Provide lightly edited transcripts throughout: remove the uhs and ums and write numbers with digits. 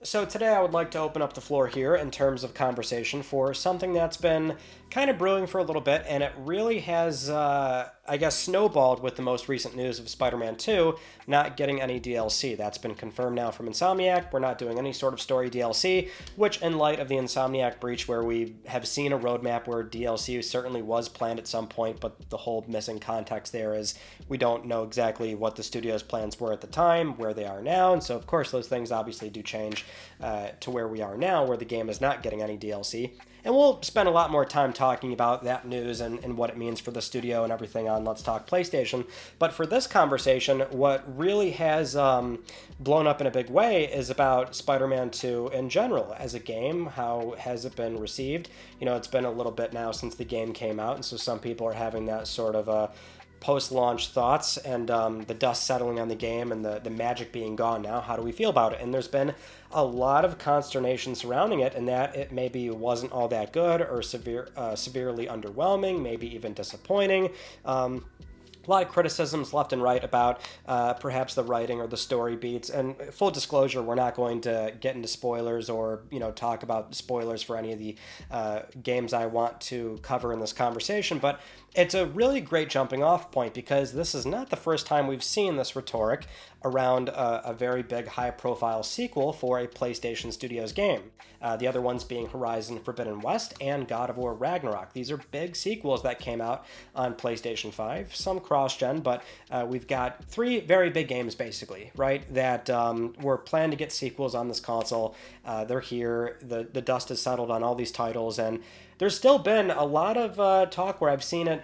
So today I would like to open up the floor here in terms of conversation for something that's been kind of brewing for a little bit, and it really has, I guess, snowballed with the most recent news of Spider-Man 2 not getting any DLC. That's been confirmed now from Insomniac. We're not doing any sort of story DLC, which in light of the Insomniac breach where we have seen a roadmap where DLC certainly was planned at some point, but the whole missing context there is we don't know exactly what the studio's plans were at the time, where they are now, and so of course those things obviously do change to where we are now, where the game is not getting any DLC. And we'll spend a lot more time talking about that news and what it means for the studio and everything on Let's Talk PlayStation. But for this conversation, what really has blown up in a big way is about Spider-Man 2 in general as a game. How has it been received? You know, it's been a little bit now since the game came out, and so some people are having that sort of post-launch thoughts and the dust settling on the game and the magic being gone now. How do we feel about it? And there's been a lot of consternation surrounding it, and that it maybe wasn't all that good or severely underwhelming, maybe even disappointing. A lot of criticisms left and right about perhaps the writing or the story beats. And full disclosure, we're not going to get into spoilers or talk about spoilers for any of the games I want to cover in this conversation. But it's a really great jumping off point because this is not the first time we've seen this rhetoric around a very big high-profile sequel for a PlayStation Studios game. The other ones being Horizon Forbidden West and God of War Ragnarök. These are big sequels that came out on PlayStation 5, some cross-gen, but we've got three very big games, basically, right, that were planned to get sequels on this console. They're here. The dust has settled on all these titles, and there's still been a lot of talk where I've seen it.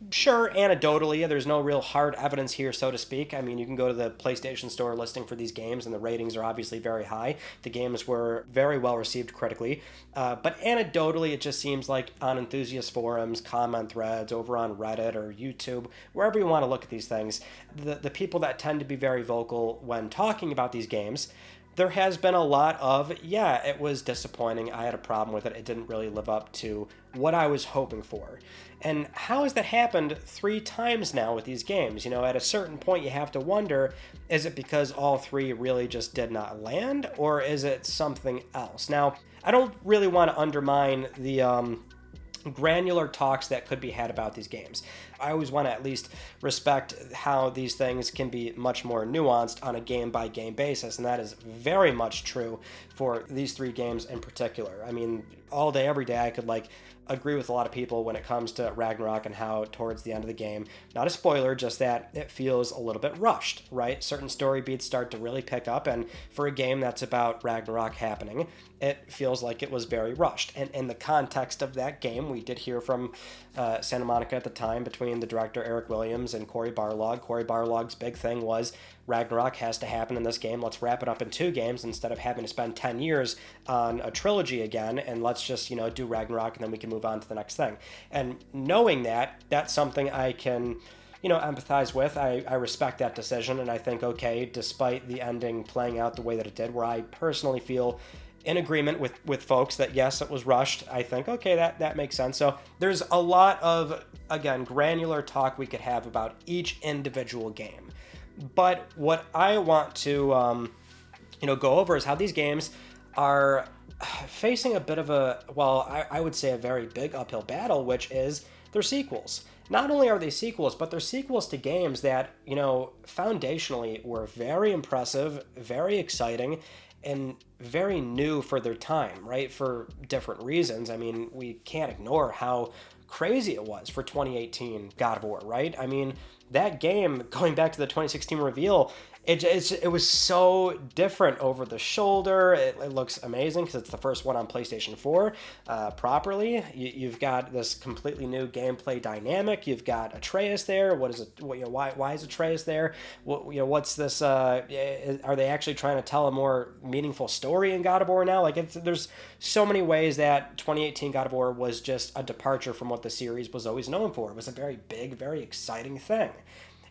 Sure, anecdotally, there's no real hard evidence here, so to speak. I mean, you can go to the PlayStation Store listing for these games, and the ratings are obviously very high. The games were very well received critically. But anecdotally, it just seems like on enthusiast forums, comment threads, over on Reddit or YouTube, wherever you want to look at these things, the people that tend to be very vocal when talking about these games, there has been a lot of, yeah, it was disappointing. I had a problem with it. It didn't really live up to what I was hoping for. And how has that happened 3 times now with these games? You know, at a certain point you have to wonder, is it because all 3 really just did not land, or is it something else? Now, I don't really want to undermine the granular talks that could be had about these games. I always want to at least respect how these things can be much more nuanced on a game-by-game basis, and that is very much true for these 3 games in particular. I mean, all day, every day, I could, agree with a lot of people when it comes to Ragnarök and how towards the end of the game, not a spoiler, just that it feels a little bit rushed, right? Certain story beats start to really pick up, and for a game that's about Ragnarök happening, it feels like it was very rushed. And in the context of that game, we did hear from Santa Monica at the time between the director Eric Williams and Cory Barlog. Cory Barlog's big thing was Ragnarök has to happen in this game. Let's wrap it up in 2 games instead of having to spend 10 years on a trilogy again, and let's just, do Ragnarök and then we can move on to the next thing. And knowing that, that's something I can empathize with. I respect that decision, and I think, okay, despite the ending playing out the way that it did, where I personally feel in agreement with folks that yes, it was rushed, I think, okay, that makes sense. So there's a lot of, again, granular talk we could have about each individual game. But what I want to, go over is how these games are facing a bit of I would say a very big uphill battle, which is their sequels. Not only are they sequels, but they're sequels to games that, foundationally were very impressive, very exciting, and very new for their time, right? For different reasons. I mean, we can't ignore how crazy it was for 2018 God of War, right? I mean, that game, going back to the 2016 reveal, it was so different over the shoulder. It looks amazing because it's the first one on PlayStation 4 properly. You've got this completely new gameplay dynamic. You've got Atreus there. What is it? Why is Atreus there? What's this? Are they actually trying to tell a more meaningful story in God of War now? There's so many ways that 2018 God of War was just a departure from what the series was always known for. It was a very big, very exciting thing.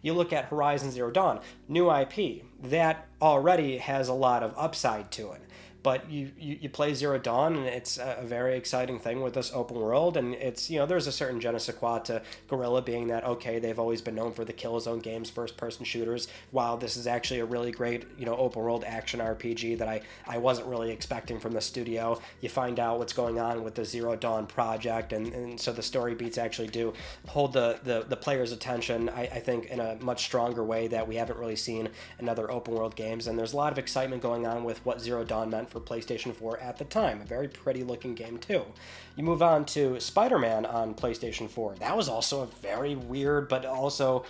You look at Horizon Zero Dawn, new IP, that already has a lot of upside to it. but you play Zero Dawn, and it's a very exciting thing with this open world, and it's, there's a certain je ne sais quoi to Guerrilla, being that, okay, they've always been known for the Killzone games, first-person shooters. Wow, this is actually a really great, open world action RPG that I wasn't really expecting from the studio. You find out what's going on with the Zero Dawn project, and so the story beats actually do hold the player's attention, I think, in a much stronger way that we haven't really seen in other open world games. And there's a lot of excitement going on with what Zero Dawn meant for PlayStation 4 at the time. A very pretty looking game too. You move on to Spider-Man on PlayStation 4. That was also a very weird but also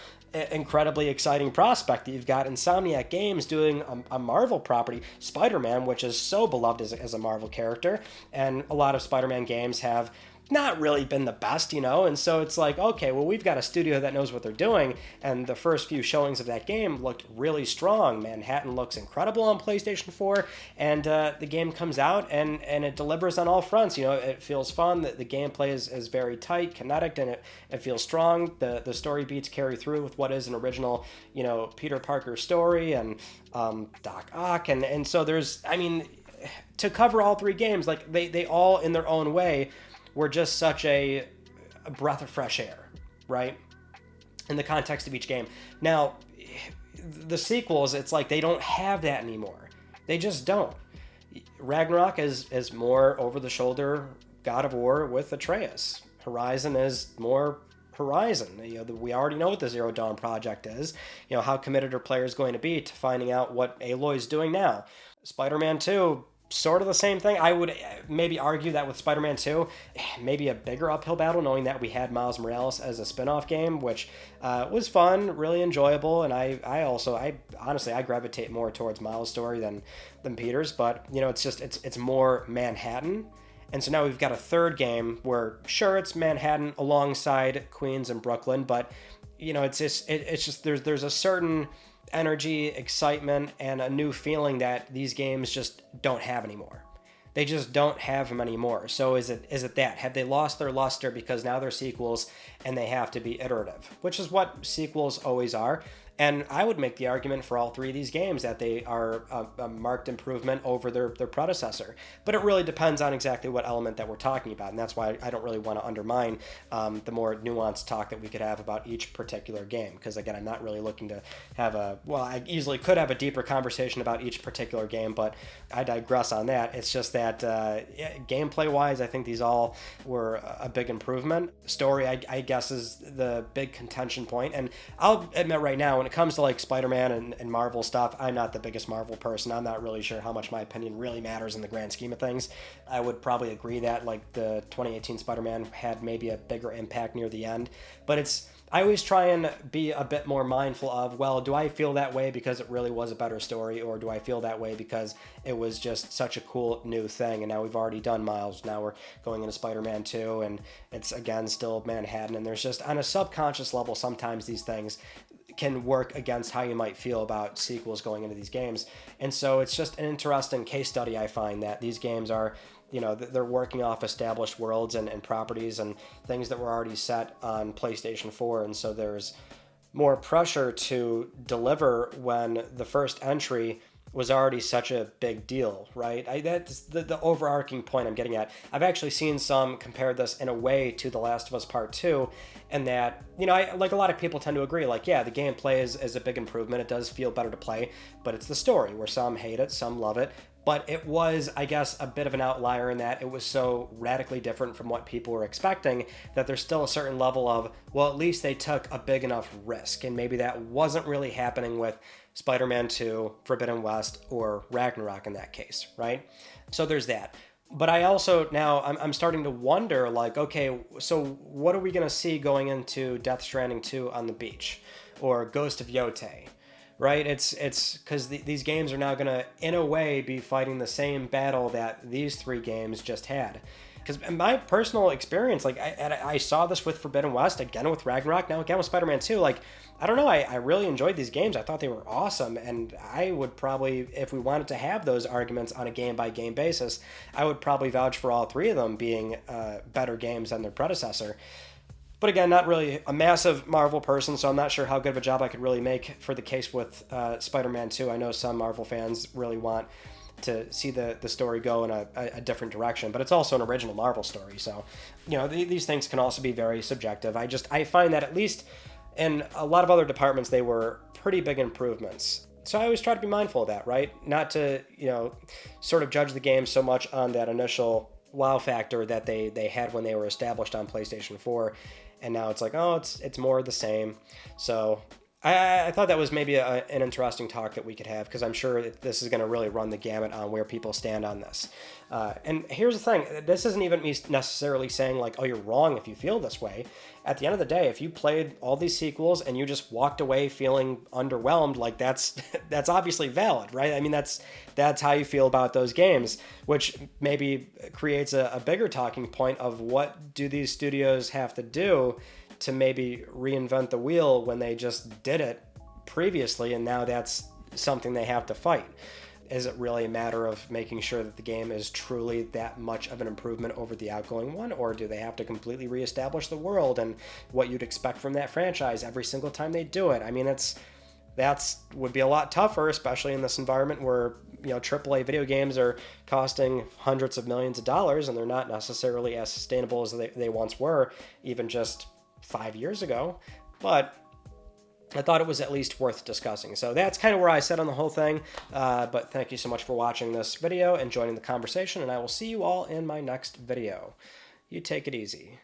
incredibly exciting prospect that you've got Insomniac Games doing a Marvel property, Spider-Man, which is so beloved as a Marvel character, and a lot of Spider-Man games have not really been the best, and so it's like, okay, well, we've got a studio that knows what they're doing, and the first few showings of that game looked really strong. Manhattan looks incredible on PlayStation 4, and the game comes out, and it delivers on all fronts. It feels fun, the gameplay is very tight, kinetic, and it feels strong. The story beats carry through with what is an original, Peter Parker story, and Doc Ock, and so there's, to cover all three games, like, they all, in their own way, were just such a breath of fresh air, right? In the context of each game. Now, the sequels, it's like they don't have that anymore. They just don't. Ragnarok is more over-the-shoulder God of War with Atreus. Horizon is more Horizon. We already know what the Zero Dawn project is. How committed are players going to be to finding out what Aloy's doing now? Spider-Man 2, sort of the same thing. I would maybe argue that with Spider-Man 2, maybe a bigger uphill battle, knowing that we had Miles Morales as a spin-off game, which was fun, really enjoyable, and I honestly gravitate more towards Miles' story than Peter's, but it's more Manhattan. And so now we've got a third game where, sure, it's Manhattan alongside Queens and Brooklyn, but it's just there's a certain energy, excitement, and a new feeling that these games just don't have anymore. They just don't have them anymore. So is it that? Have they lost their luster because now they're sequels and they have to be iterative, which is what sequels always are. And I would make the argument for all three of these games that they are a marked improvement over their predecessor. But it really depends on exactly what element that we're talking about. And that's why I don't really want to undermine the more nuanced talk that we could have about each particular game. Because, again, I'm not really looking to have I easily could have a deeper conversation about each particular game, but I digress on that. It's just that gameplay-wise, I think these all were a big improvement. Story, I guess, is the big contention point. And I'll admit right now, when it comes to like Spider-Man and Marvel stuff, I'm not the biggest Marvel person. I'm not really sure how much my opinion really matters in the grand scheme of things. I would probably agree that like the 2018 Spider-Man had maybe a bigger impact near the end, but I always try and be a bit more mindful of, well, do I feel that way because it really was a better story, or do I feel that way because it was just such a cool new thing? And now we've already done Miles. Now we're going into Spider-Man 2, and it's, again, still Manhattan. And there's just, on a subconscious level, sometimes these things can work against how you might feel about sequels going into these games. And so it's just an interesting case study, I find, that these games are, they're working off established worlds and properties and things that were already set on PlayStation 4. And so there's more pressure to deliver when the first entry was already such a big deal, right? That's the overarching point I'm getting at. I've actually seen some compare this in a way to The Last of Us Part 2, and that, I like a lot of people tend to agree, like, yeah, the gameplay is a big improvement. It does feel better to play, but it's the story where some hate it, some love it. But it was, I guess, a bit of an outlier in that it was so radically different from what people were expecting that there's still a certain level of, well, at least they took a big enough risk. And maybe that wasn't really happening with Spider-Man 2, Forbidden West, or Ragnarok in that case, right? So there's that. But I also, now, I'm starting to wonder, like, okay, so what are we going to see going into Death Stranding 2 on the beach? Or Ghost of Yotei? Right? It's because these games are now going to, in a way, be fighting the same battle that these three games just had. Because in my personal experience, like, I saw this with Forbidden West, again with Ragnarok, now again with Spider-Man 2, like, I don't know, I really enjoyed these games. I thought they were awesome, and I would probably, if we wanted to have those arguments on a game-by-game basis, I would probably vouch for all three of them being better games than their predecessor. But again, not really a massive Marvel person, so I'm not sure how good of a job I could really make for the case with Spider-Man 2. I know some Marvel fans really want to see the story go in a different direction, but it's also an original Marvel story. So, these things can also be very subjective. I find that at least in a lot of other departments, they were pretty big improvements. So I always try to be mindful of that, right? Not to, sort of judge the game so much on that initial wow factor that they had when they were established on PlayStation 4. And now it's like, oh, it's more of the same. So I thought that was maybe an interesting talk that we could have, because I'm sure this is going to really run the gamut on where people stand on this. And here's the thing. This isn't even me necessarily saying like, oh, you're wrong if you feel this way. At the end of the day, if you played all these sequels and you just walked away feeling underwhelmed, like that's obviously valid, right? I mean, that's how you feel about those games, which maybe creates a bigger talking point of what do these studios have to do to maybe reinvent the wheel when they just did it previously, and now that's something they have to fight. Is it really a matter of making sure that the game is truly that much of an improvement over the outgoing one, or do they have to completely reestablish the world and what you'd expect from that franchise every single time they do it? I mean, that's would be a lot tougher, especially in this environment where AAA video games are costing hundreds of millions of dollars, and they're not necessarily as sustainable as they once were, even just 5 years ago. But I thought it was at least worth discussing. So that's kind of where I sit on the whole thing. But thank you so much for watching this video and joining the conversation, and I will see you all in my next video. You take it easy.